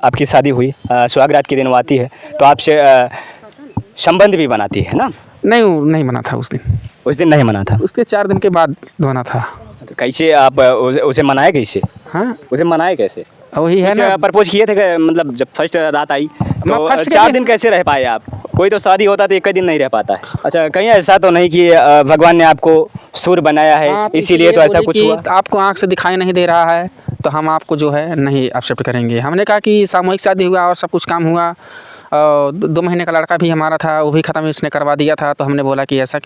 आपकी शादी हुई, सुहागरात के दिन वो आती है तो आपसे संबंध भी बनाती है ना? नहीं, वो नहीं बना था उस दिन। उस दिन नहीं मना था? उसके 4 दिन के बाद बना था। तो कैसे आप उसे मनाए कैसे? हाँ, उसे मनाए कैसे? वही है ना। प्रपोज किए थे कि मतलब जब फर्स्ट रात आई मैं तो फर्स्ट 4 दिन कैसे रह पाए आप? कोई तो शादी होता तो एक दिन नहीं रह पाता है। अच्छा, कहीं ऐसा तो नहीं कि भगवान ने आपको सुर बनाया है हाँ, तो इसीलिए तो ऐसा बोले कुछ कि हुआ? आपको आँख से दिखाई नहीं दे रहा है तो हम आपको जो है नहीं एक्सेप्ट करेंगे। हमने कहा कि सामूहिक शादी हुआ और सब कुछ काम हुआ। 2 महीने का लड़का भी हमारा था, वो भी ख़त्म इसने करवा दिया था। तो हमने बोला कि ऐसा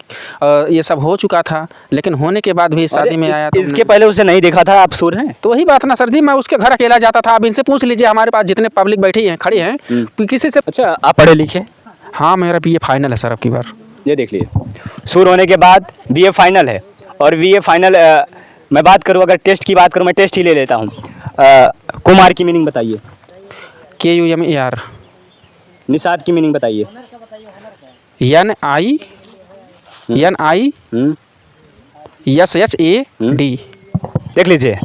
ये सब हो चुका था, लेकिन होने के बाद भी शादी में आया तो इसके पहले उसे नहीं देखा था आप सुर हैं? तो वही बात ना सर जी, मैं उसके घर अकेला जाता था। अब इनसे पूछ लीजिए, हमारे पास जितने पब्लिक बैठी हैं, खड़ी हैं, किसी से। अच्छा, आप पढ़े लिखे? हाँ, मेरा BA फाइनल है सर अब की बार। ये देख लीजिए, सुर होने के बाद BA फाइनल है। और BA फाइनल मैं बात करूँ, अगर टेस्ट की बात करूँ, मैं टेस्ट ही ले लेता हूँ। कुमार की मीनिंग बताइए। KUMAR। निषाद की मीनिंग बताइए। NISHAD। देख लीजिए,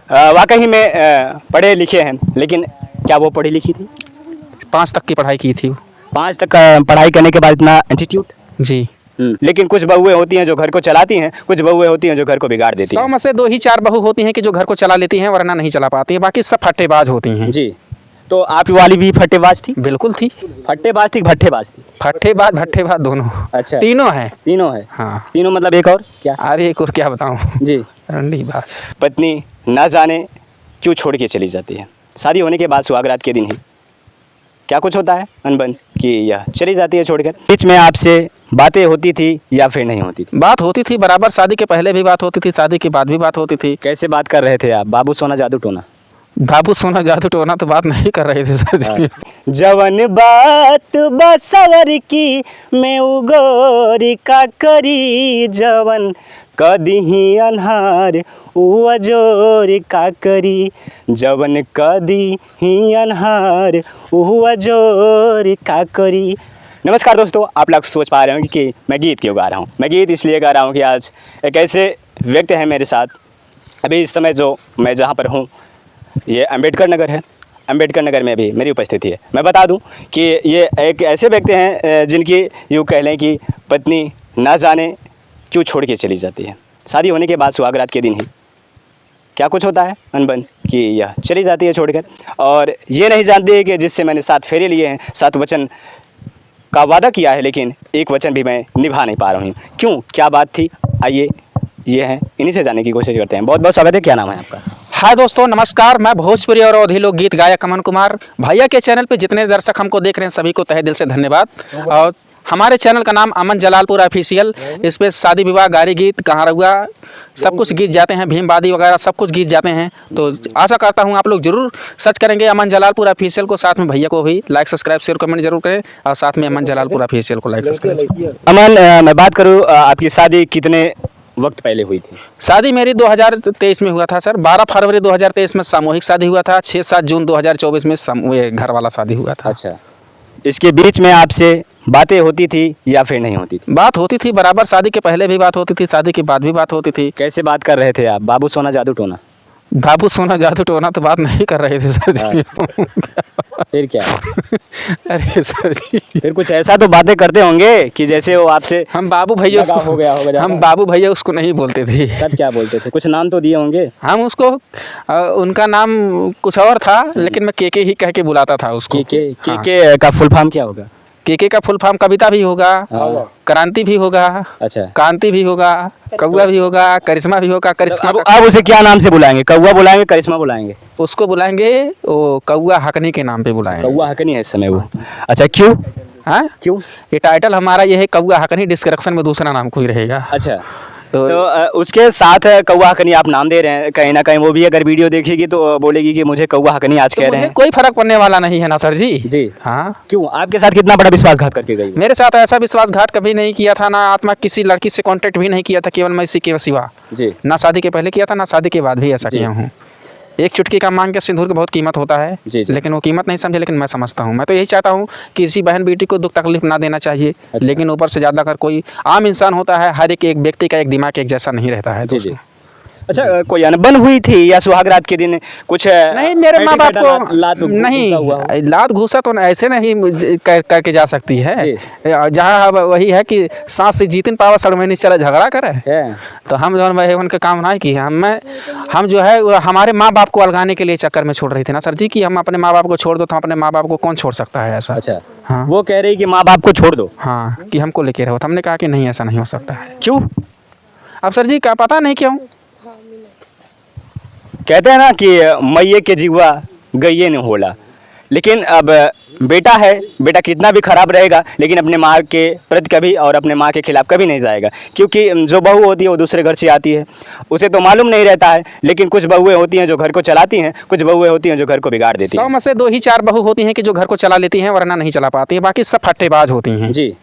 वाकई में पढ़े लिखे हैं, लेकिन क्या वो पढ़ी लिखी थी? 5 तक की पढ़ाई की थी। 5 तक पढ़ाई करने के बाद इतना एटीट्यूड? जी। लेकिन कुछ बहुएं होती हैं जो घर को चलाती हैं, कुछ बहुएं होती हैं जो घर को बिगाड़ देती 100 हैं। में से 2 ही 4 बहू होती हैं कि जो घर को चला लेती हैं, वरना नहीं चला पाती हैं। बाकी सब फट्टेबाज होती हैं। जी, तो आपकी वाली भी फट्टेबाज थी? बिल्कुल थी। फट्टेबाज थी, भट्टेबाज थी? फट्टेबाज भट्टेबाज दोनों। अच्छा, तीनों हैं। तीनों है? हाँ। तीनों मतलब एक और क्या? अरे एक और क्या बताऊँ। जी। रंडी बात। पत्नी ना जाने क्यों छोड़ के चली जाती है। शादी होने के बाद सुहागरात के दिन ही क्या कुछ होता है अनबन कि यह चली जाती है छोड़कर। बीच में आपसे बातें होती थी या फिर नहीं होती थी? बात होती थी बराबर, शादी के पहले भी बात होती थी, शादी के बाद भी बात होती थी। कैसे बात कर रहे थे आप? बाबू सोना जादू टोना? बाबू सोना जादू टोना तो बात नहीं कर रहे थे सर जी। जवन बात बसवर की मैं उगोरी का करी, जवन कदी अनहार अजोर का करी, जवन कदी अनहार अजोर का करी। नमस्कार दोस्तों, आप लोग सोच पा रहे होंगे कि मैं गीत क्यों गा रहा हूँ। मैं गीत इसलिए गा रहा हूँ कि आज एक ऐसे व्यक्ति हैं मेरे साथ। अभी इस समय जो मैं जहाँ पर हूँ ये अम्बेडकर नगर है। अम्बेडकर नगर में भी मेरी उपस्थिति है। मैं बता दूं कि ये एक ऐसे व्यक्ति हैं जिनकी यूँ कह लें कि पत्नी ना जाने क्यों छोड़ के चली जाती है। शादी होने के बाद सुहागरात के दिन ही क्या कुछ होता है अनबन कि यह चली जाती है छोड़कर, और ये नहीं जानती है कि जिससे मैंने 7 फेरे लिए हैं, 7 वचन का वादा किया है, लेकिन एक वचन भी मैं निभा नहीं पा रही हूँ। क्यों, क्या बात थी? आइए ये हैं, इन्हीं से जानने की कोशिश करते हैं। बहुत बहुत स्वागत है। क्या नाम है आपका? हाय दोस्तों, नमस्कार। मैं भोजपुरी और अवधी लोक गीत गायक अमन कुमार। भैया के चैनल पे जितने दर्शक हमको देख रहे हैं सभी को तहे दिल से धन्यवाद। और हमारे चैनल का नाम अमन जलालपुर ऑफिशियल। इस पर शादी विवाह, गारी गीत, कहाँ रहुआ, सब कुछ गीत जाते हैं, भीमवादी वगैरह सब कुछ गीत जाते हैं। तो आशा करता हूँ आप लोग जरूर सर्च करेंगे अमन जलालपुर ऑफिशियल को। साथ में भैया को भी लाइक, सब्सक्राइब, शेयर, कमेंट जरूर करें, और साथ में अमन जलालपुर ऑफिशियल को लाइक, सब्सक्राइब। अमन, मैं बात करूँ, आपकी शादी कितने वक्त पहले हुई थी? शादी मेरी 2023 में हुआ था सर। 12 फरवरी 2023 में सामूहिक शादी हुआ था। 6-7 जून 2024 में घर वाला शादी हुआ था। अच्छा, इसके बीच में आपसे बातें होती थी या फिर नहीं होती थी? बात होती थी बराबर, शादी के पहले भी बात होती थी, शादी के बाद भी बात होती थी। कैसे बात कर रहे थे आप? बाबू सोना जादू टोना? बाबू सोना जादू टोना तो बात नहीं कर रहे थे सर जी। फिर क्या? अरे सर जी, फिर कुछ ऐसा तो बातें करते होंगे कि जैसे वो आपसे हम बाबू भैया लगा हो गया होगा। हम बाबू भैया उसको नहीं बोलते थे। तब क्या बोलते थे? कुछ नाम तो दिए होंगे। हम उसको उनका नाम कुछ और था, लेकिन मैं केके ही कह के बुलाता था उसको। के का फुल फॉर्म क्या होगा? केके का फुल फॉर्म कविता भी होगा, क्रांति भी होगा, अच्छा, कांति भी होगा, कौआ भी होगा, करिश्मा भी होगा। करिश्मा अब उसे क्या नाम से बुलाएंगे? कौआ बुलाएंगे, करिश्मा बुलाएंगे? उसको बुलाएंगे वो कौआ हकनी के नाम पे बुलाएंगे। कौआ हकनी है इस समय वो? अच्छा, क्यों? हाँ, क्यों? ये टाइटल हमारा ये है, कौआ हकनी। डिस्क्रिप्शन में दूसरा नाम कोई रहेगा। अच्छा, तो उसके साथ कौआ हकनी आप नाम दे रहे हैं, कहीं ना कहीं वो भी अगर वीडियो देखेगी तो बोलेगी कि मुझे कौआ हकनी आज कह रहे हैं। कोई फर्क पड़ने वाला नहीं है ना सर जी। जी हाँ। क्यों, आपके साथ कितना बड़ा विश्वासघात करके गई? मेरे साथ ऐसा विश्वासघात कभी नहीं किया था ना। आत्मा किसी लड़की से कांटेक्ट भी नहीं किया था, केवल मैं इसी के सिवा। जी। ना शादी के पहले किया था, ना शादी के बाद भी ऐसा किया हूँ। एक चुटकी का मांग के सिंदूर की बहुत कीमत होता है। जी। लेकिन वो कीमत नहीं समझे, लेकिन मैं समझता हूँ। मैं तो यही चाहता हूँ कि किसी बहन बेटी को दुख तकलीफ ना देना चाहिए। अच्छा। लेकिन ऊपर से ज़्यादा अगर कोई आम इंसान होता है, हर एक व्यक्ति का एक दिमाग एक जैसा नहीं रहता है। जी जी। अच्छा, कोई अनबन हुई थी या सुहागरात के दिन कुछ? नहीं, मेरे माँ बाप को लात नहीं, लात घूसा तो ऐसे नहीं करके जा सकती है। जहाँ वही है कि सास से जीतन पावा सड़मैनी चला झगड़ा करे तो हम जो है उनके काम ना की हम जो है हमारे माँ बाप को अलगाने के लिए चक्कर में छोड़ रही थी ना सर जी, कि हम अपने माँ बाप को छोड़ दो, तो अपने माँ बाप को कौन छोड़ सकता है ऐसा। अच्छा, हाँ, वो कह रही कि माँ बाप को छोड़ दो। हाँ, कि हमको लेके रहो, तो हमने कहा कि नहीं, ऐसा नहीं हो सकता है। क्यों? अब सर जी क्या पता नहीं क्यों। कहते हैं ना कि मैये के जीवा गइये नहीं होला, लेकिन अब बेटा है, बेटा कितना भी खराब रहेगा लेकिन अपने माँ के प्रति कभी और अपने माँ के खिलाफ कभी नहीं जाएगा, क्योंकि जो बहू होती है वो दूसरे घर से आती है, उसे तो मालूम नहीं रहता है। लेकिन कुछ बहुएं होती हैं जो घर को चलाती हैं, कुछ बहुएं होती हैं जो घर को बिगाड़ देती 100 हैं। में से 2 ही 4 बहू होती हैं कि जो घर को चला लेती हैं, वरना नहीं चला पाती हैं, बाकी सब फट्टेबाज होती हैं। जी,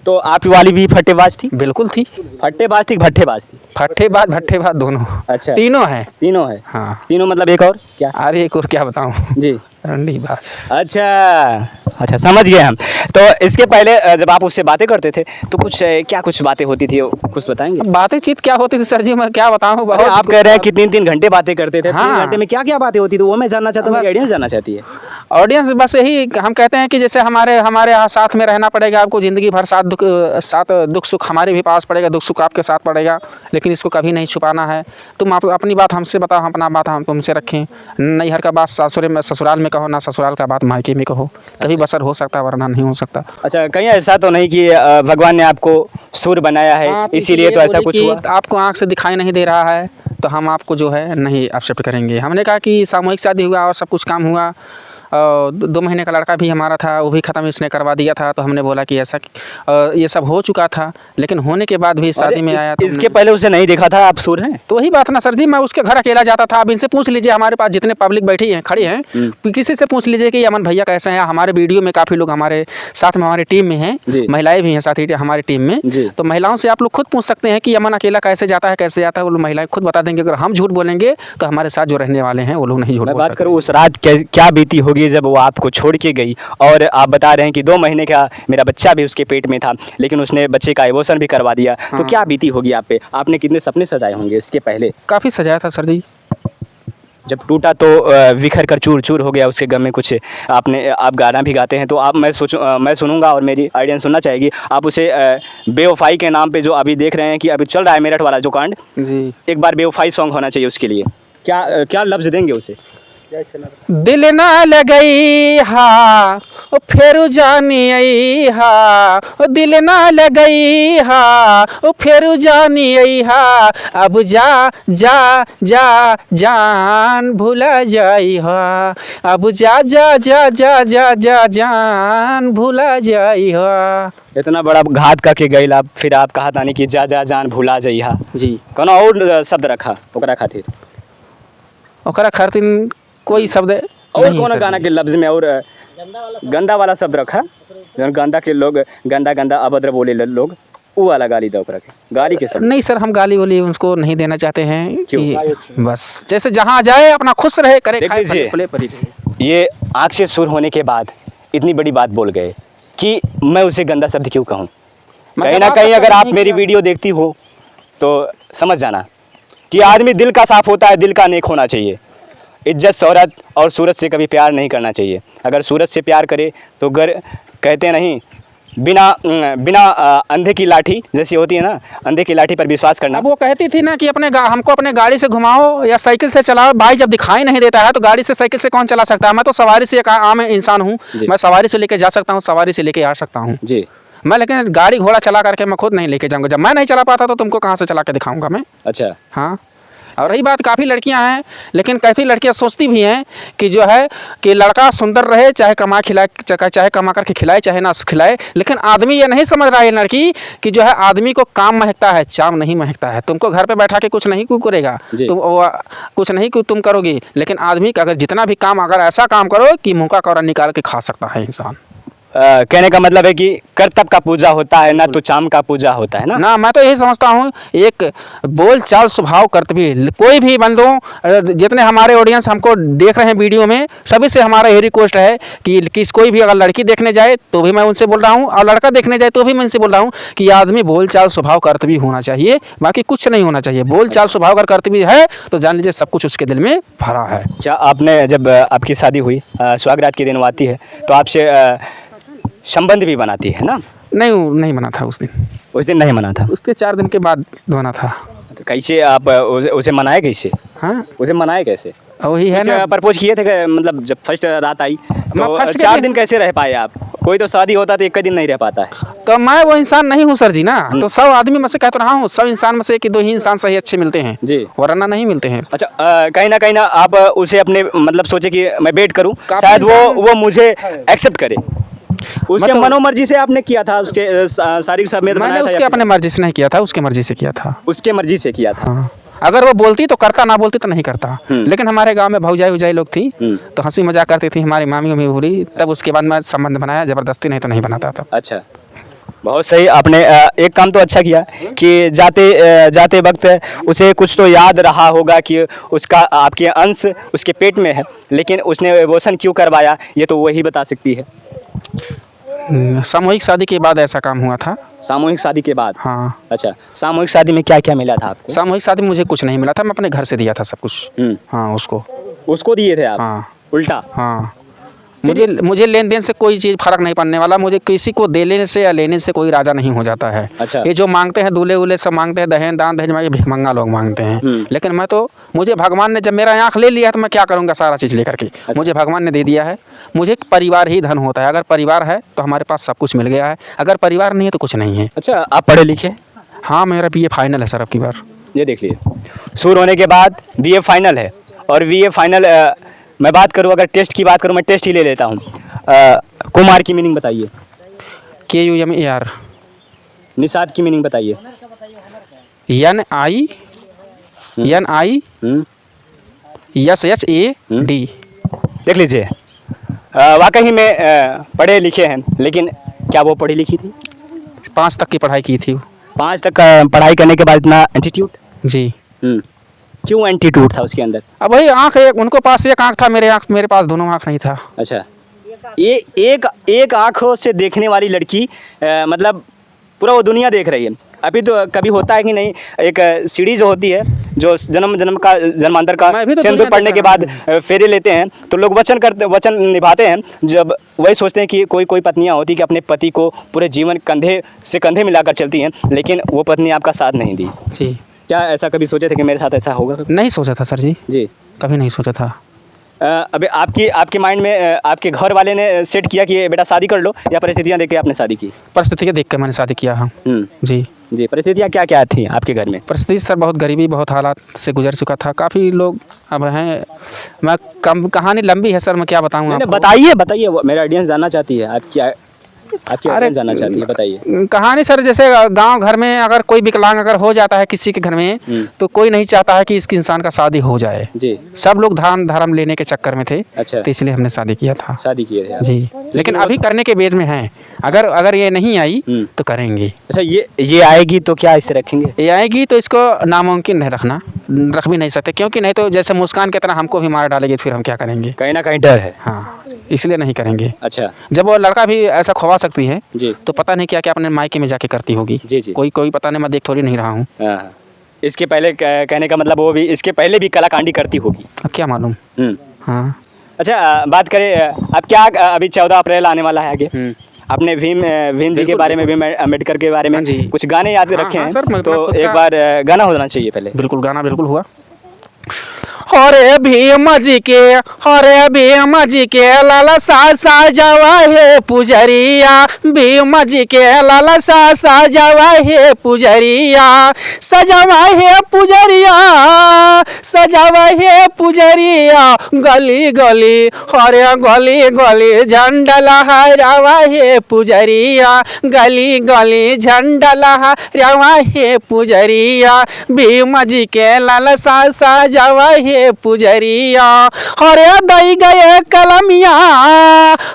तो आपकी वाली भी फट्टेबाज थी? बिल्कुल थी। फट्टेबाज थी, भट्टेबाज थी? फट्टेबाज भट्टेबाज दोनों। अच्छा, तीनों है। तीनों है? हाँ, तीनों मतलब एक और क्या? अरे एक और क्या बताऊँ जी, रंडी बात। अच्छा, समझ गए हम। तो इसके पहले जब आप उससे बातें करते थे तो कुछ बातें होती थी, कुछ बताएंगे? बातें क्या होती थी सर जी, मैं क्या बताऊँ। अरे आप कह रहे हैं कि 3-3 घंटे बातें करते थे। हाँ। 3 घंटे में क्या क्या बातें होती थी वो मैं जानना चाहता हूँ, मेरी ऑडियंस जानना चाहती है। ऑडियंस बस यही हम कहते हैं कि जैसे हमारे यहाँ साथ में रहना पड़ेगा आपको, ज़िंदगी भर साथ दुख सुख हमारे भी पास पड़ेगा, दुख सुख आपके साथ पड़ेगा, लेकिन इसको कभी नहीं छुपाना है। तुम अपनी बात हमसे बताओ, हम अपना बात हम तुमसे रखें। नैहर का बात ससुराल में कहो, ना ससुराल का बात मायके में कहो, तभी बसर हो सकता है, वरना नहीं हो सकता। अच्छा, कहीं ऐसा तो नहीं कि भगवान ने आपको सूर बनाया है इसीलिए तो ऐसा कुछ हुआ? आपको आँख से दिखाई नहीं दे रहा है तो हम आपको जो है नहीं एक्सेप्ट करेंगे। हमने कहा कि सामूहिक शादी हुआ और सब कुछ काम हुआ, 2 महीने का लड़का भी हमारा था, वो भी ख़त्म इसने करवा दिया था। तो हमने बोला कि ऐसा ये सब हो चुका था, लेकिन होने के बाद भी शादी में आया तो इसके पहले उसे नहीं देखा था आप सूर हैं? तो वही बात ना सर जी, मैं उसके घर अकेला जाता था। अब इनसे पूछ लीजिए, हमारे पास जितने पब्लिक बैठी हैं, खड़ी हैं, किसी से पूछ लीजिए कि अमन भैया कैसे हैं। हमारे वीडियो में काफ़ी लोग हमारे साथ में हमारी टीम में हैं, महिलाएं भी हैं साथ ही हमारी टीम में। तो महिलाओं से आप लोग खुद पूछ सकते हैं कि अमन अकेला कैसे जाता है, कैसे आता है, वो लोग महिलाएं खुद बता देंगे। अगर हम झूठ बोलेंगे तो हमारे साथ जो रहने वाले हैं वो लोग नहीं झूठ बोल सकते। बात करूँ उस रात क्या बीती होगी जब वो आपको छोड़ के गई, और आप बता रहे हैं कि 2 महीने का मेरा बच्चा भी उसके पेट में था, लेकिन उसने बच्चे का एबॉर्शन भी करवा दिया। तो क्या बीती होगी आप पे? आपने कितने सपने सजाए होंगे इसके पहले? काफ़ी सजाया था सर जी। जब टूटा तो बिखर कर चूर चूर हो गया, उसके गम में कुछ आप गाना भी गाते हैं, तो आप मैं सुनूंगा और मेरी ऑडियंस सुनना चाहेगी। आप उसे बेवफाई के नाम पे जो अभी देख रहे हैं कि अभी चल रहा है मेरठ वाला जो कांड जी, एक बार बेवफाई सॉन्ग होना चाहिए उसके लिए। क्या लफ्ज़ देंगे उसे? दिल ना लगई हा ओ फेरू जानी आई हा, ओ दिल ना लगई हा ओ फेरू जानी आई हा, अब जा जा जा जान भूला जाई हा, अब जा जा जा जा जा जा जान भूला जाई हा। इतना बड़ा घात करके गई आप, फिर आप कहा तानी कि जा जा जान भूला जाई हा जी। कोनो और शब्द रखा ओकरा खातिर? ओकरा खातिर कोई शब्द और कौन गाना के लफ्ज़ में और गंदा वाला शब्द रखा, जो गंदा के लोग गंदा अभद्र बोले लोग, वो वाला गाली दो ओकरा के, गाली के शब्द? नहीं सर, हम गाली वाली उनको नहीं देना चाहते हैं। कि बस जैसे जहाँ जाए अपना खुश रहे, करे खाए फले फली। ये आँख से सुर होने के बाद इतनी बड़ी बात बोल गए कि मैं उसे गंदा शब्द क्यों कहूँ। कहीं ना कहीं अगर आप मेरी वीडियो देखती हो तो समझ जाना कि आदमी दिल का साफ होता है, दिल का नेक होना चाहिए। इज्जत शोहरत और सूरत से कभी प्यार नहीं करना चाहिए। अगर सूरत से प्यार करे तो कहते नहीं, बिना अंधे की लाठी जैसी होती है ना, अंधे की लाठी पर विश्वास करना। अब वो कहती थी ना कि हमको अपने गाड़ी से घुमाओ या साइकिल से चलाओ। भाई जब दिखाई नहीं देता है तो गाड़ी से साइकिल से कौन चला सकता है? मैं तो सवारी से एक आम इंसान हूँ, मैं सवारी से लेके जा सकता हूँ, सवारी से लेके आ सकता हूँ जी मैं। लेकिन गाड़ी घोड़ा चला करके मैं खुद नहीं लेके जाऊँगा। जब मैं नहीं चला पाता तो तुमको कहाँ से चला के दिखाऊँगा मैं? अच्छा हाँ। और रही बात, काफ़ी लड़कियां हैं, लेकिन काफ़ी लड़कियां सोचती भी हैं कि जो है कि लड़का सुंदर रहे, चाहे चाहे कमा करके खिलाए चाहे ना खिलाए। लेकिन आदमी ये नहीं समझ रहा है लड़की कि जो है आदमी को काम महकता है, चाम नहीं महकता है। तुमको घर पे बैठा के कुछ नहीं करेगा, कुछ नहीं तुम करोगी, लेकिन आदमी का अगर जितना भी काम, अगर ऐसा काम करो कि मुँह का कौड़ा निकाल के खा सकता है इंसान। कहने का मतलब है कि कर्तव्य का पूजा होता है ना, तो चाम का पूजा होता है ना। ना मैं तो यही समझता हूँ, एक बोल चाल स्वभाव कर्तव्य, कोई भी बंदों जितने हमारे ऑडियंस हमको देख रहे हैं वीडियो में, सभी से हमारा यही रिक्वेस्ट है कि कोई भी अगर लड़की देखने जाए तो भी मैं उनसे बोल रहा हूँ, और लड़का देखने जाए तो भी मैं उनसे बोल रहा हूँ कि आदमी बोल चाल स्वभाव कर्तव्य होना चाहिए, बाकी कुछ नहीं होना चाहिए। बोल चाल स्वभाव का कर्तव्य है तो जान लीजिए सब कुछ उसके दिल में भरा है। क्या आपने जब आपकी शादी हुई, सुहागरात की दिन आती है तो आपसे संबंध भी बनाती है ना? नहीं बना था उस दिन नहीं मना था। उसके 4 दिन के बाद बना था। तो कैसे आप उसे मनाए कैसे? हाँ उसे मनाए कैसे? वही है ना, प्रपोज किए थे मतलब जब फर्स्ट रात आई तो फर्स्ट 4 दिन कैसे रह पाए आप? कोई तो शादी होता तो 1 दिन नहीं रह पाता है। तो मैं वो इंसान नहीं हूँ सर जी ना, तो सब आदमी में से कहता रहा हूँ, सब इंसान में से कि 2 ही इंसान सही अच्छे मिलते हैं जी, वरना नहीं मिलते हैं। अच्छा कहीं ना आप उसे अपने मतलब सोचे कि मैं वेट करूं, काफी शायद इंसान- वो मुझे एक्सेप्ट करे। उसके मतलब- मनोमर्जी से आपने किया था, उसके शारीरिक समेत मैंने बनाया था उसके या अपने मर्जी से नहीं किया था, उसके मर्जी से किया था। उसके मर्जी से किया था? हाँ, अगर वो बोलती तो करता, ना बोलती तो नहीं करता। लेकिन हमारे गांव में भौजाई उजाई लोग थी तो हंसी मजाक करती थी, हमारी मामी उमी बोली, तब उसके बाद मैं संबंध बनाया, जबरदस्ती नहीं तो नहीं बनाता था। अच्छा, बहुत सही। आपने एक काम तो अच्छा किया कि जाते वक्त उसे कुछ तो याद रहा होगा कि उसका आपके अंश उसके पेट में है, लेकिन उसने एबॉर्शन क्यों करवाया ये तो वही बता सकती है। सामूहिक शादी के बाद ऐसा काम हुआ था। सामूहिक शादी के बाद? हाँ, अच्छा, सामूहिक शादी में क्या क्या मिला था आपको? सामूहिक शादी में मुझे कुछ नहीं मिला था, मैं अपने घर से दिया था सब कुछ। हाँ, उसको दिए थे आप? हाँ उल्टा? हाँ, मुझे लेन देन से कोई चीज़ फर्क नहीं पड़ने वाला, मुझे किसी को देने से या लेने से कोई राजा नहीं हो जाता है। अच्छा। ये जो मांगते हैं दूल्हे उल्हे सब मांगते हैं, दहेज दान दहेज में भिखमंगा लोग मांगते हैं, लेकिन मैं तो, मुझे भगवान ने जब मेरा आँख ले लिया तो मैं क्या करूँगा सारा चीज़ लेकर के। मुझे भगवान ने दे दिया है, मुझे परिवार ही धन होता है। अगर परिवार है तो हमारे पास सब कुछ मिल गया है, अगर परिवार नहीं है तो कुछ नहीं है। अच्छा, आप पढ़े लिखे? हाँ, मेरा BA फाइनल है सर अब की बार। ये देख लीजिए, शुरू होने के बाद BA फाइनल है, और BA फाइनल मैं बात करूँ, अगर टेस्ट की बात करूँ, मैं टेस्ट ही ले लेता हूँ। कुमार की मीनिंग बताइए। KUMAR। निषाद की मीनिंग बताइए। NISHAD। देख लीजिए, वाकई में पढ़े लिखे हैं, लेकिन क्या वो पढ़ी लिखी थी? 5 तक की पढ़ाई की थी। 5 तक पढ़ाई करने के बाद इतना एटीट्यूड? जी। क्यों एटीट्यूड था उसके अंदर? अब वही आँख, उनको पास एक आँख था, मेरे पास दोनों आँख नहीं था। अच्छा, ये एक आँखों से देखने वाली लड़की मतलब पूरा वो दुनिया देख रही है। अभी तो कभी होता है कि नहीं, एक सीढ़ी जो होती है, जो जन्मांतर का तो सिंदूर पढ़ने के बाद फेरे लेते हैं, तो लोग वचन निभाते हैं। जब वही सोचते हैं कि कोई पत्नियां होती कि अपने पति को पूरे जीवन कंधे से कंधे मिलाकर चलती हैं, लेकिन वो पत्नी आपका साथ नहीं दी। जी। क्या ऐसा कभी सोचे थे कि मेरे साथ ऐसा होगा? नहीं सोचा था सर जी, जी, कभी नहीं सोचा था। अभी आपके माइंड में आपके घर वाले ने सेट किया कि बेटा शादी कर लो, या परिस्थितियाँ देख के आपने शादी की? परिस्थितियाँ देख कर मैंने शादी किया। हाँ जी। जी, परिस्थितियाँ क्या क्या थी आपके घर में? परिस्थिति सर बहुत गरीबी, बहुत हालात से गुजर चुका था। काफ़ी लोग अब हैं, मैं कहानी लंबी है सर, मैं क्या बताऊँ आपको। बताइए, मेरा ऑडियंस जानना चाहती है, आपकी ऑडियंस जानना चाहती है, बताइए। कहानी सर, जैसे गांव घर में अगर कोई विकलांग अगर हो जाता है किसी के घर में, तो कोई नहीं चाहता है कि इसकी इंसान का शादी हो जाए। जी। सब लोग दान धर्म लेने के चक्कर में थे। अच्छा। तो इसलिए हमने शादी किया था। शादी किए थे आप? जी, लेकिन अभी करने के बेज में हैं। अगर ये नहीं आई तो करेंगे। अच्छा, ये आएगी तो क्या इसे रखेंगे? ये आएगी तो इसको नामुमकिन नहीं रखना, रख भी नहीं सकते, क्योंकि नहीं तो जैसे मुस्कान की तरह हमको भी मार डालेगी, फिर हम क्या करेंगे? कहीं ना कहीं डर है। हाँ, इसलिए नहीं करेंगे। अच्छा। जब वो लड़का भी ऐसा खवा सकती है जी, तो पता नहीं क्या क्या अपने मायके में जाके करती होगी। जी जी। कोई पता नहीं, मैं देख थोड़ी नहीं रहा हूँ। हाँ, इसके पहले कहने का मतलब वो भी इसके पहले भी कलाकांडी करती होगी। अब क्या मालूम। हाँ। अच्छा, बात करें अब क्या, अभी 14 अप्रैल आने वाला है आगे, आपने भीम जी के बारे में, भीम अम्बेडकर के बारे में कुछ गाने याद रखे हैं? सर, तो एक बार गाना होना चाहिए पहले। बिल्कुल, गाना बिल्कुल हुआ। हरे भीम जी के लाला सा जावा है पुजरिया, भीम जी के लाला सा जावा है पुजरिया, सजावा है पुजरिया, गली गली हरे गली झंडा लहरावा है पुजरिया, गली गली झंडा लहरावा है पुजरिया, भीम जी के लाला सा जावा है पुजरिया, हरे दई गए कलमिया,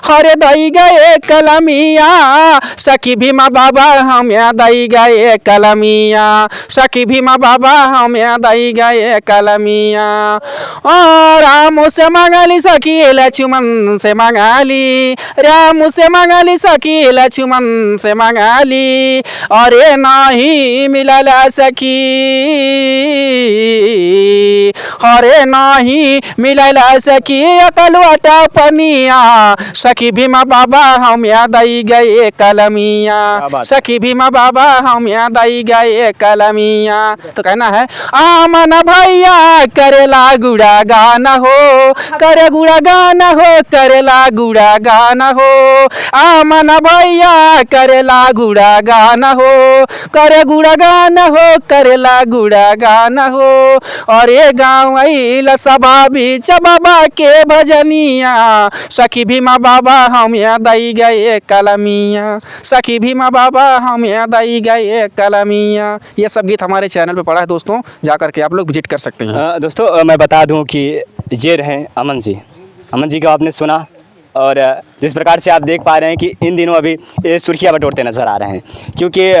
हरे दई गए कलमिया सखी भीमा बाबा हम दई गए कलमिया सखी भीमा बाबा हम दई गए कलमिया और राम से मंगली सखी लक्ष्मण से मंगली राम से मंगली सखी लक्ष्मण से मंगली अरे नहीं मिलल सखी हरे नहीं मिलल सखी तलवाटा पनिया सखी भीमा बाबा हम दई गए कलमिया सखी भीमा बाबा हम दई गए कलमिया। तो कहना है आमन भैया करेला गुड़ा गाना हो करे गुड़ा गाना हो करेला गुड़ा गाना हो आमन भैया करेला गुड़ा गाना हो करे गुड़ा गाना हो करेला गुड़ा गाना हो और ये गाँव आइल सभा बीच बाबा के भजनिया सखी भीमा बाबा हम दई गए कलमिया सखी भीमा बाबा हम दई गए कलमिया। ये सब गीत हमारे चैनल पे पड़ा है दोस्तों, जा करके आप लोग विजिट कर सकते हैं। दोस्तों मैं बता दूं कि ये रहे अमन जी को आपने सुना और जिस प्रकार से आप देख पा रहे हैं कि इन दिनों अभी ये सुर्खियाँ बटोरते नज़र आ रहे हैं क्योंकि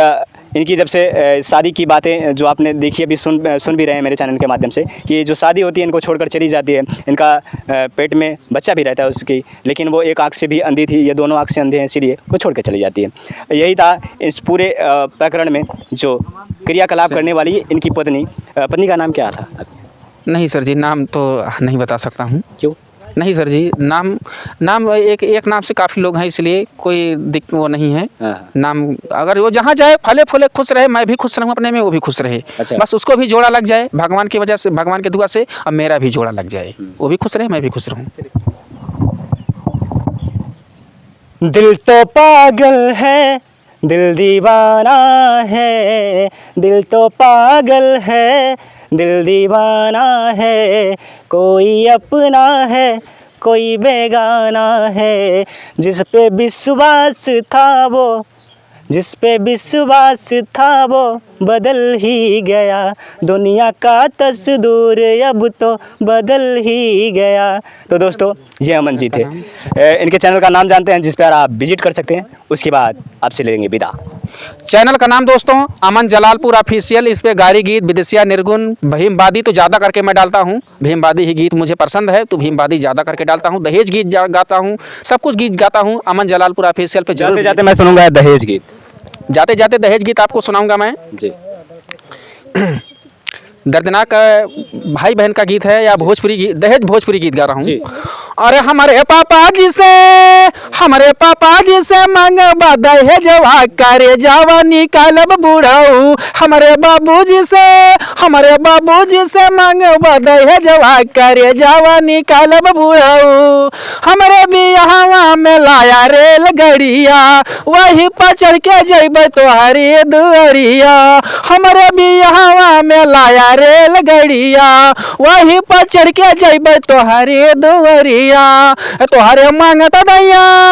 इनकी जब से शादी की बातें जो आपने देखी अभी सुन भी रहे हैं मेरे चैनल के माध्यम से कि जो शादी होती है इनको छोड़कर चली जाती है, इनका पेट में बच्चा भी रहता है उसकी, लेकिन वो एक आँख से भी अंधी थी, ये दोनों आँख से अंधे हैं इसीलिए वो छोड़ कर चली जाती है। यही था इस पूरे प्रकरण में जो क्रियाकलाप करने वाली इनकी पत्नी का नाम क्या था? नहीं सर जी, नाम तो नहीं बता सकता हूँ। क्यों? नहीं सर जी, नाम एक नाम से काफ़ी लोग हैं इसलिए कोई वो नहीं है। नाम अगर वो जहाँ जाए फले फूले खुश रहे, मैं भी खुश रहूँ अपने में, वो भी खुश रहे। अच्छा। बस उसको भी जोड़ा लग जाए भगवान की वजह से, भगवान के दुआ से, अब मेरा भी जोड़ा लग जाए, वो भी खुश रहे मैं भी खुश रहूँ। दिल तो पागल है दिल दीवाना है, दिल तो पागल है दिल दीवाना है, कोई अपना है कोई बेगाना है, जिस पे विश्वास था वो बदल ही गया, दुनिया का तस्वीर अब तो बदल ही गया। तो दोस्तों ये अमन जी थे, इनके चैनल का नाम जानते हैं जिस पर आप विजिट कर सकते हैं, उसके बाद आपसे लेंगे विदा। चैनल का नाम दोस्तों अमन जलालपुर ऑफिशियल, इस पे गारी गीत, विदेशिया, निर्गुण, भीमवादी तो ज़्यादा करके मैं डालता हूँ, भीमवादी ही गीत मुझे पसंद है तो भीमवादी ज़्यादा करके डालता हूँ, दहेज गीत गाता हूँ, सब कुछ गीत गाता हूँ। अमन जलालपुर ऑफिशियल पे जाते जाते मैं सुनूंगा दहेज गीत, जाते जाते दहेज गीत आपको सुनाऊंगा मैं जी। दर्दनाक भाई बहन का गीत है या भोजपुरी गीत, दहेज भोजपुरी गीत गा रहा हूँ। अरे हमारे पापा जी से मंगवा दहेजवा करे जावा निकालब बुढ़ाऊ, हमारे बाबूजी से मंगवा दहेजवा करे जावा निकालब बुढ़ाऊ, हमारे बियाहवा में लाया रेलगड़िया वही पर चढ़ के जइबै तोहरी दुआरिया, हमारे बियाहवा में लाया रेलगड़िया वही पर चढ़ के जइबै तोहरी दुआरिया, तोहरे मांगत दैया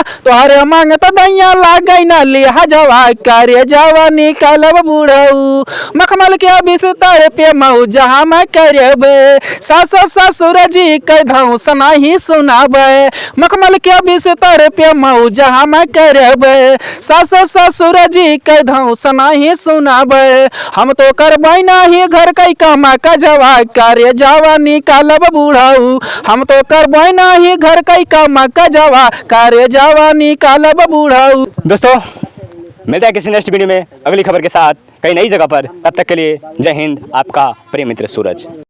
लागै न लिहाजवा करे जावा निकालब बुढ़ऊ, मखमल के बिस्तर पे मौज हम करबे, सास ससुर जी के धौंस नहीं सुनाबे, मखमल के बिस्तर पे मौज हम करबे, सास ससुर जी के धौंस नहीं सुनाबे, हम तो करबै नहीं घर के कमा का जवा करे जावा निकालब बुढ़ऊ, हम तो करबै नहीं घर के कमा का जवा करे जावा निकालब बुढ़ऊ। दोस्तों मिलता है किसी नेक्स्ट वीडियो में अगली खबर के साथ कई नई जगह पर, तब तक के लिए जय हिंद, आपका प्रिय मित्र सूरज।